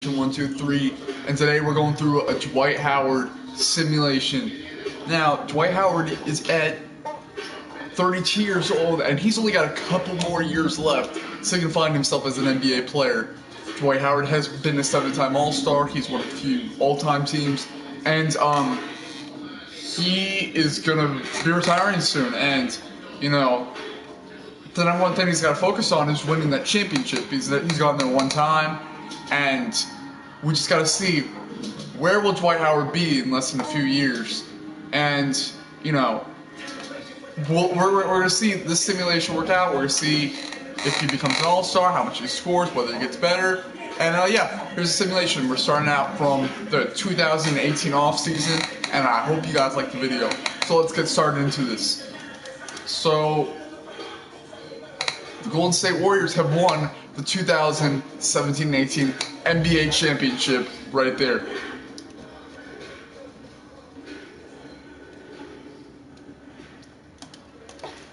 One, two, three, and today we're going through a Dwight Howard simulation. Now, Dwight Howard is at 32 years old, and he's only got a couple more years left so he can find himself as an NBA player. Dwight Howard has been a 7-time All-Star. He's one of the few all-time teams, and he is gonna be retiring soon. And you know, the number one thing he's got to focus on is winning that championship. He's gotten there one time. And we just got to see where will Dwight Howard be in less than a few years. And, you know, we're going to see this simulation work out. We're going to see if he becomes an all-star, how much he scores, whether he gets better. And, yeah, here's a simulation. We're starting out from the 2018 offseason, and I hope you guys like the video. So let's get started into this. So the Golden State Warriors have won the 2017-18 NBA championship right there.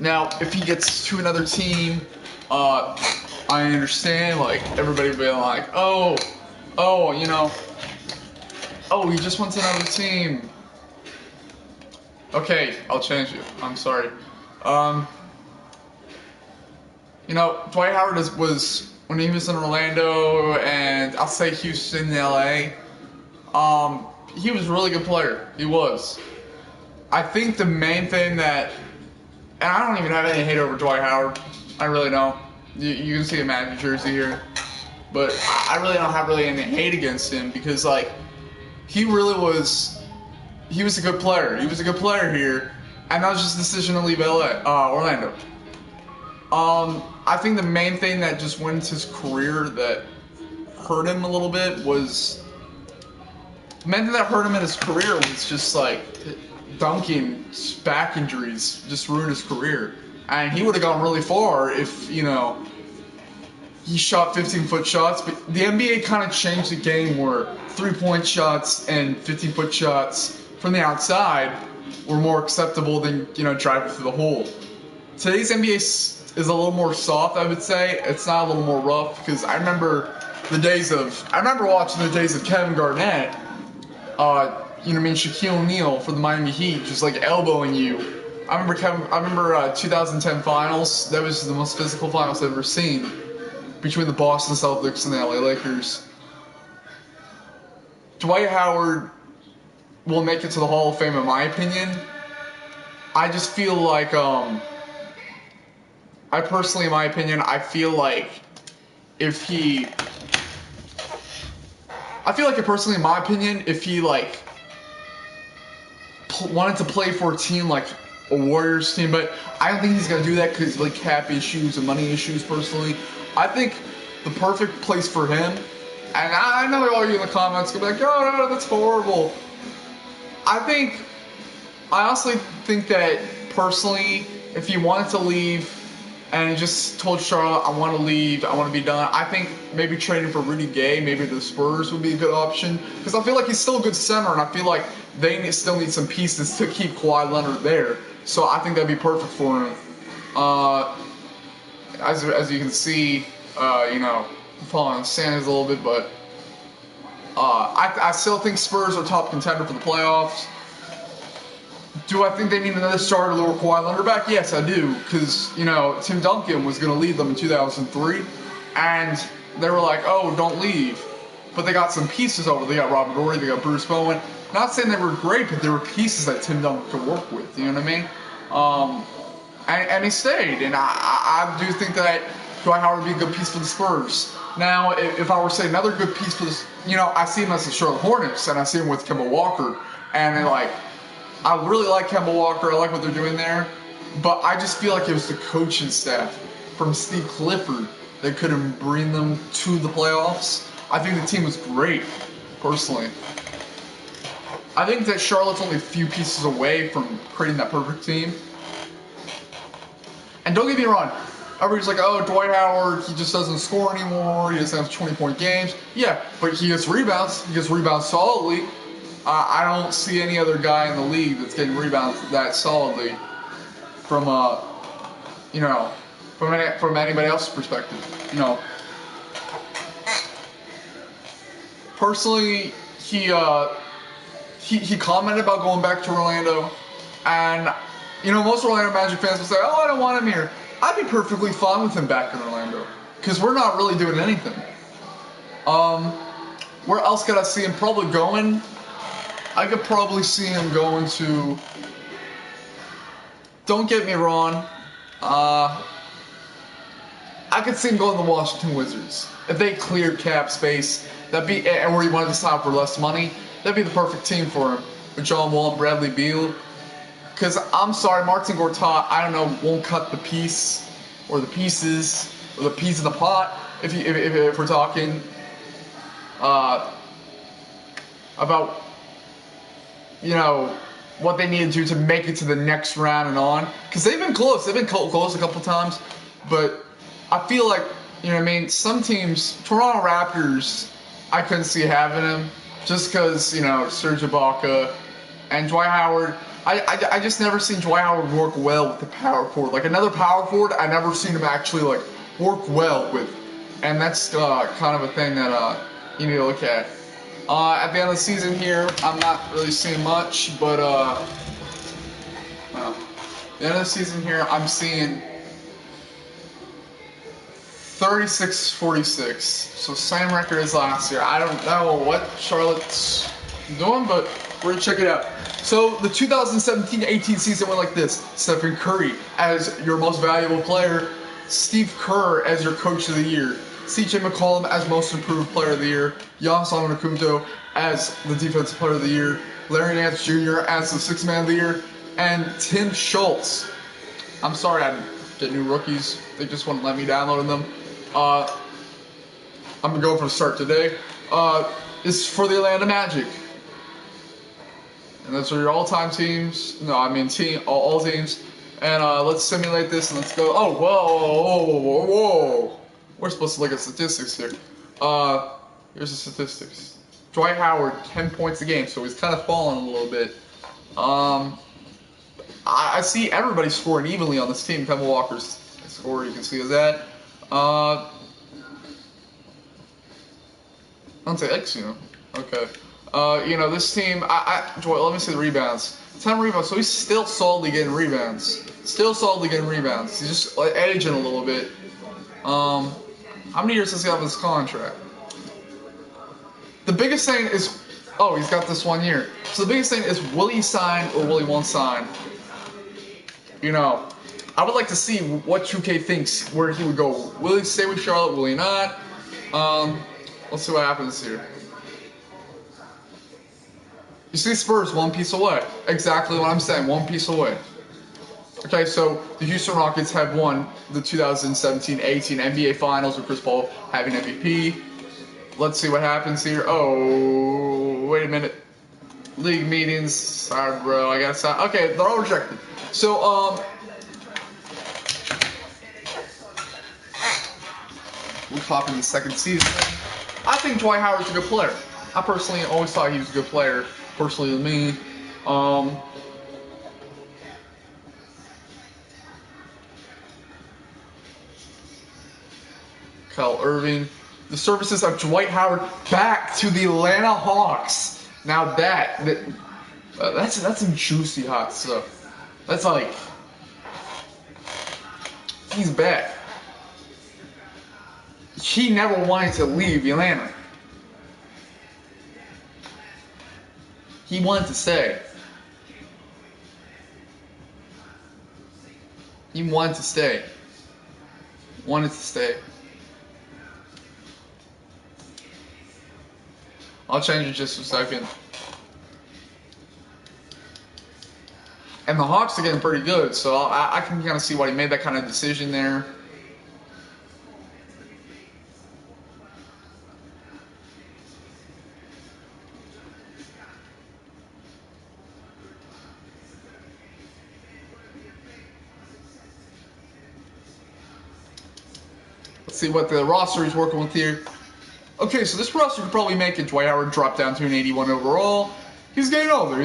Now, if he gets to another team, I understand, like, everybody being like, oh, you know, oh, he just went to another team. Okay, I'll change it. I'm sorry. You know, Dwight Howard was when he was in Orlando, and I'll say Houston, LA. He was a really good player. He was. I think the main thing that, and I don't even have any hate over Dwight Howard. I really don't. You can see a Magic jersey here, but I really don't have any hate against him because, like, he was a good player. He was a good player here, and that was just a decision to leave Orlando. I think the main thing that just went into his career that hurt him a little bit was just like dunking, back injuries just ruined his career. And he would have gone really far if, you know, he shot 15-foot shots. But the NBA kind of changed the game where 3-point shots and 15-foot shots from the outside were more acceptable than, you know, driving through the hole. Today's NBA is a little more soft, I would say. It's not a little more rough because I remember watching the days of Kevin Garnett, you know, Shaquille O'Neal for the Miami Heat, just like elbowing you. I remember 2010 finals. That was the most physical finals I've ever seen between the Boston Celtics and the LA Lakers. Dwight Howard will make it to the Hall of Fame, in my opinion. I just feel like, I personally, in my opinion, I feel like if he like wanted to play for a team like a Warriors team, but I don't think he's gonna do that because like cap issues and money issues. Personally, I think the perfect place for him, and I know all you in the comments gonna be like, "Oh no, that's horrible." I honestly think that personally, if he wanted to leave and he just told Charlotte, I want to leave, I want to be done, I think maybe trading for Rudy Gay, maybe the Spurs would be a good option. Because I feel like he's still a good center, and I feel like they still need some pieces to keep Kawhi Leonard there. So I think that'd be perfect for him. As you can see, you know, I'm following the standings a little bit, but I still think Spurs are top contender for the playoffs. Do I think they need another starter to lure Kawhi Leonard back? Yes, I do, because, you know, Tim Duncan was going to lead them in 2003, and they were like, oh, don't leave. But they got some pieces over. They got Robert Horry, they got Bruce Bowen. Not saying they were great, but they were pieces that Tim Duncan could work with, you know what I mean? And he stayed, and I do think that Dwight Howard would be a good piece for the Spurs. Now, if I were to say another good piece for this, you know, I see him as the Charlotte Hornets, and I see him with Kemba Walker, and like, I really like Kemba Walker. I like what they're doing there. But I just feel like it was the coaching staff from Steve Clifford that couldn't bring them to the playoffs. I think the team was great, personally. I think that Charlotte's only a few pieces away from creating that perfect team. And don't get me wrong. Everybody's like, oh, Dwight Howard, he just doesn't score anymore. He doesn't have 20-point games. Yeah, but he gets rebounds. He gets rebounds solidly. I don't see any other guy in the league that's getting rebounds that solidly from, you know, from anybody else's perspective. You know, Personally, he commented about going back to Orlando, and you know, most Orlando Magic fans will say, "Oh, I don't want him here." I'd be perfectly fine with him back in Orlando because we're not really doing anything. Where else could I see him probably going? I could probably see him going to. Don't get me wrong. I could see him going to the Washington Wizards if they cleared cap space. That'd be, and where he wanted to sign for less money. That'd be the perfect team for him with John Wall and Bradley Beal. Because I'm sorry, Martin Gortat, I don't know, won't cut the piece or the pieces or the piece of the pot. If we're talking about, you know, what they need to do to make it to the next round and on. Because they've been close. They've been close a couple times. But I feel like, you know what I mean, some teams, Toronto Raptors, I couldn't see having him. Just because, you know, Serge Ibaka and Dwight Howard. I just never seen Dwight Howard work well with the power forward. Like, another power forward, I never seen him actually, like, work well with. And that's kind of a thing that you need to look at. At the end of the season here, I'm not really seeing much, but at the end of the season here, I'm seeing 36-46. So same record as last year. I don't know what Charlotte's doing, but we're gonna check it out. So the 2017-18 season went like this: Stephen Curry as your most valuable player, Steve Kerr as your coach of the year, CJ McCollum as most improved player of the year, Giannis Antetokounmpo as the defensive player of the year, Larry Nance Jr. as the sixth man of the year, and Tim Schultz. I'm sorry I didn't get new rookies. They just wouldn't let me download them. I'm gonna go for the start today. Is for the Atlanta Magic. And those are your all-time teams. No, I mean all teams. And let's simulate this and let's go. Oh, whoa. We're supposed to look at statistics here. Here's the statistics. Dwight Howard, 10 points a game, so he's kind of fallen a little bit. I see everybody scoring evenly on this team. Kemba Walker's score, you can see is that. I'll say X, you know. Okay. You know, this team, Dwight, let me see the rebounds. 10 rebounds, so he's still solidly getting rebounds. He's just like, aging a little bit. How many years does he have in his contract? The biggest thing is, oh, he's got this 1 year. So the biggest thing is, will he sign or will he won't sign? You know, I would like to see what 2K thinks where he would go. Will he stay with Charlotte? Will he not? Let's see what happens here. You see Spurs 1 piece away. Exactly what I'm saying, 1 piece away. Okay, so the Houston Rockets have won the 2017-18 NBA Finals with Chris Paul having MVP. Let's see what happens here. Oh, wait a minute. League meetings. Sorry, bro. I gotta sign. Okay, they're all rejected. So, we're talking the second season. I think Dwight Howard's a good player. I personally always thought he was a good player. Personally, to me. Kyle Irving. The services of Dwight Howard back to the Atlanta Hawks. Now that's some juicy hot stuff. That's like, he's back. He never wanted to leave Atlanta. He wanted to stay. He wanted to stay. I'll change it just a second. And the Hawks are getting pretty good, so I can kind of see why he made that kind of decision there. Let's see what the roster he's working with here. Okay, so this roster could probably make it. Dwight Howard dropped down to an 81 overall. He's getting older.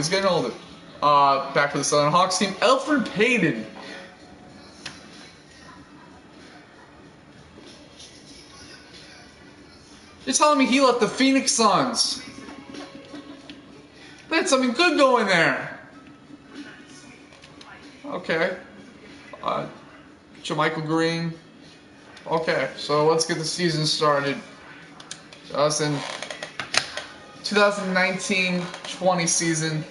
Back to the Southern Hawks team. Elfrid Payton. You're telling me he left the Phoenix Suns? They had something good going there. Okay. Jermichael Green. Okay, so let's get the season started. Us in 2019-20 season.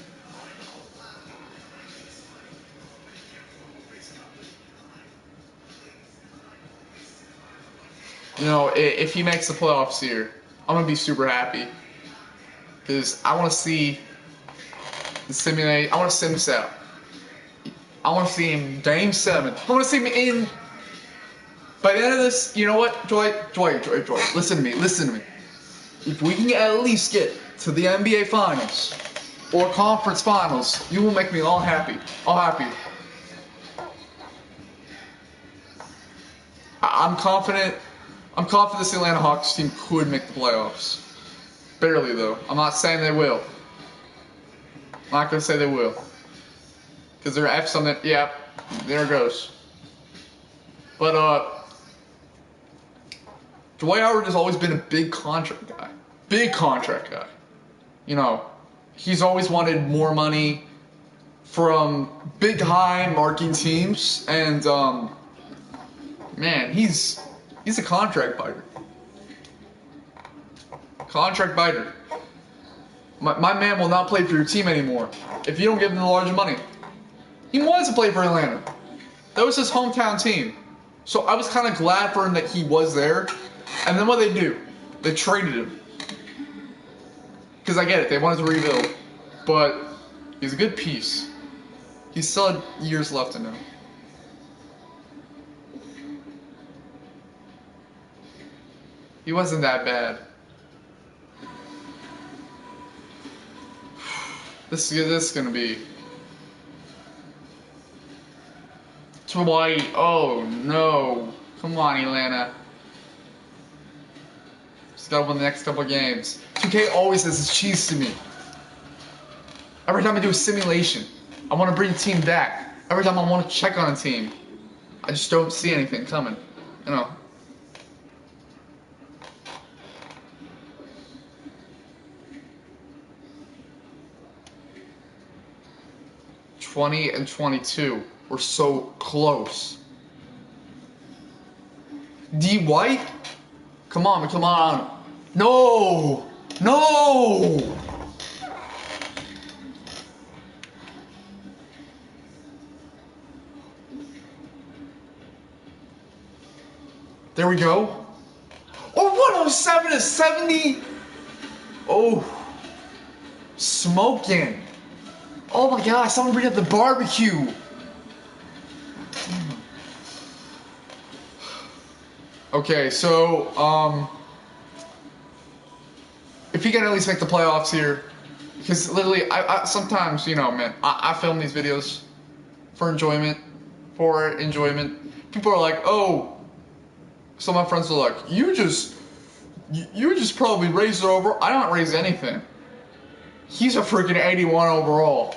You know, if he makes the playoffs here, I'm gonna be super happy because I want to see the simulate. I want to sim this out. I want to see him Game 7. I want to see him in. By the end of this, you know what, Dwight, listen to me. If we can at least get to the NBA Finals or Conference Finals, you will make me all happy. I'm confident. I'm confident this Atlanta Hawks team could make the playoffs. Barely, though. I'm not saying they will. I'm not going to say they will. Because they're F something. Yeah, there it goes. But, Dwight Howard has always been a big contract guy. You know, he's always wanted more money from big, high marking teams. And, man, he's a contract biter. My man will not play for your team anymore if you don't give him the large money. He wants to play for Atlanta. That was his hometown team. So I was kind of glad for him that he was there. And then what they do? They traded him. Because I get it, they wanted to rebuild. But he's a good piece. He still had years left in him. He wasn't that bad. This is gonna be Dwight. Oh no! Come on, Atlanta. Just gotta win the next couple of games. 2K always says it's cheese to me. Every time I do a simulation, I want to bring a team back. Every time I want to check on a team, I just don't see anything coming. You know. and 22. We're so close. Dwight? Come on. No! There we go. Oh, 107 to 70. Oh, smoking. Oh my gosh, someone bring up the barbecue. Okay, so, if he can at least make the playoffs here, because literally, I sometimes, you know, man, I film these videos for enjoyment. People are like, oh, some of my friends are like, you just probably raised it over. I don't raise anything. He's a freaking 81 overall.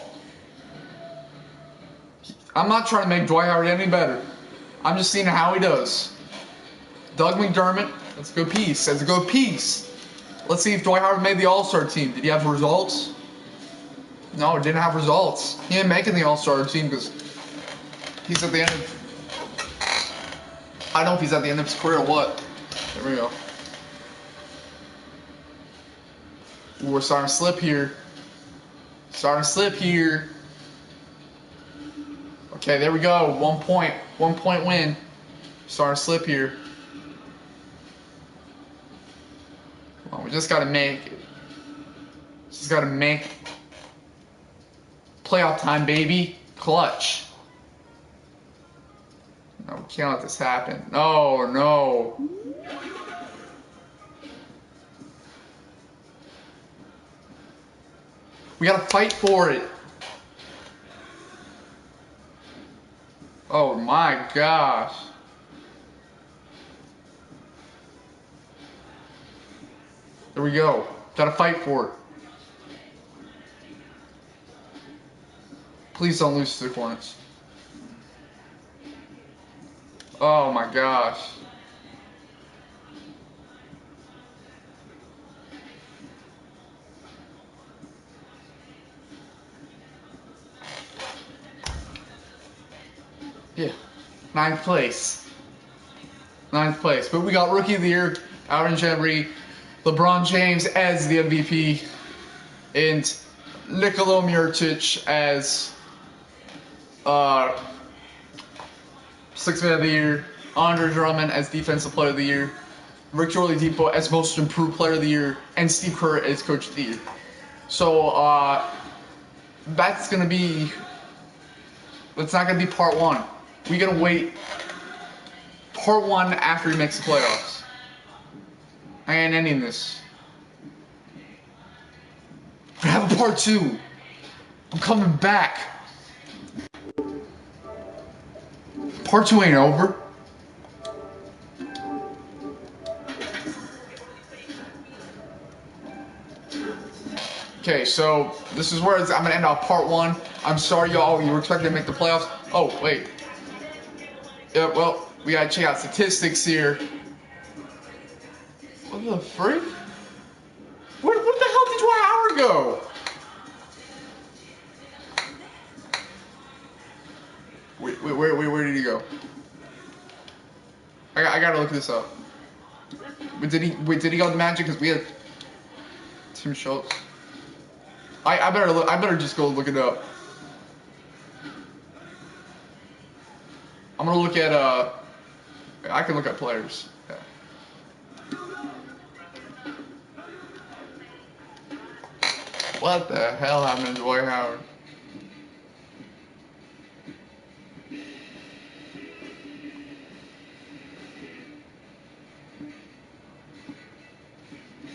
I'm not trying to make Dwight Howard any better. I'm just seeing how he does. Doug McDermott, that's a good piece. Let's see if Dwight Howard made the All-Star team. Did he have results? No, didn't have results. He didn't make it in the All-Star team because he's at the end of... I don't know if he's at the end of his career or what. There we go. Ooh, we're starting to slip here. Okay, there we go. 1 point. 1 point win. Starting to slip here. Come on, we just gotta make it. Playoff time, baby. Clutch. No, we can't let this happen. No. We gotta fight for it. Oh my gosh. There we go. Gotta fight for it. Please don't lose to the Hornets. Oh my gosh. Yeah. Ninth place. But we got Rookie of the Year, Alvin Gentry, LeBron James as the MVP, and Nikola Mirotic as Sixth Man of the Year, Andre Drummond as Defensive Player of the Year, Victor Oladipo as Most Improved Player of the Year, and Steve Kerr as Coach of the Year. So that's not gonna be part one. We're gonna wait part one after he makes the playoffs. I ain't ending this. We have a part two. I'm coming back. Part two ain't over. Okay, so this is where I'm gonna end off part one. I'm sorry, y'all. You were expecting to make the playoffs. Oh, wait. Yeah, well, we gotta check out statistics here. What the freak? Where the hell did Dwight Howard go? Wait, where did he go? I gotta look this up. Did he go to Magic? Because we had Tim Schultz. I better just go look it up. I'm gonna look at I can look at players. Yeah. What the hell happened to Dwight Howard?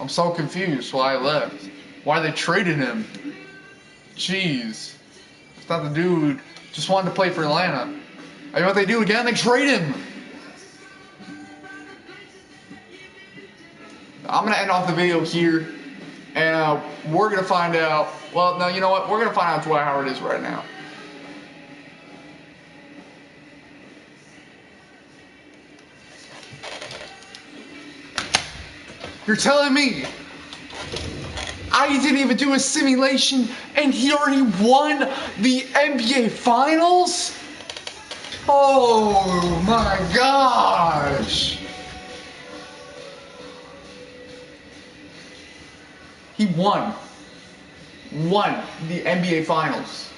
I'm so confused why I left. Why they traded him. Jeez. I thought the dude just wanted to play for Atlanta. And you know what they do again? They trade him. I'm going to end off the video here. And we're going to find out. Well, no, you know what? We're going to find out who Dwight Howard is right now. You're telling me I didn't even do a simulation and he already won the NBA Finals? Oh my gosh. He won the NBA Finals.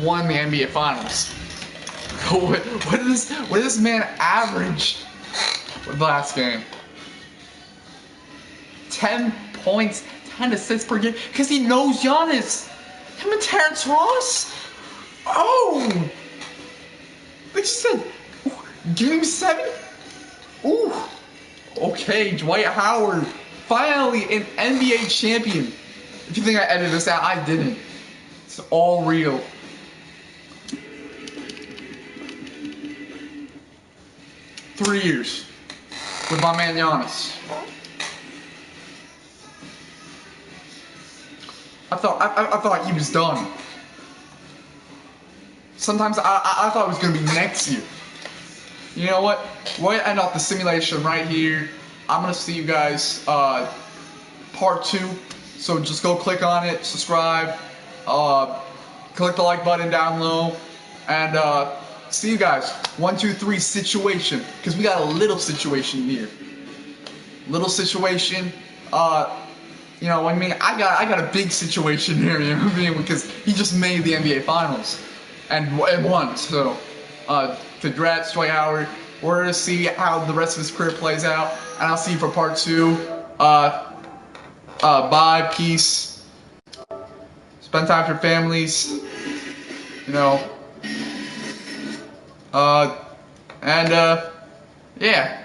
Won the NBA Finals. What did this man average with the last game? 10 points, 10 assists per game, because he knows Giannis. Him and Terrence Ross. Oh, they said Game 7. Ooh, okay, Dwight Howard, finally an NBA champion. If you think I edited this out, I didn't. It's all real. Three years with my man Giannis. I thought he was done. Sometimes I thought it was gonna be next year. You know what? We're gonna end off the simulation right here. I'm gonna see you guys part 2. So just go click on it, subscribe, click the like button down low, and see you guys. 1, 2, 3 situation, because we got a little situation here. Little situation. You know, I mean, I got a big situation here. You know what I mean? Because he just made the NBA Finals and won. So, congrats, Dwight Howard. We're gonna see how the rest of his career plays out, and I'll see you for part 2. Bye, peace. Spend time with your families. You know. Yeah.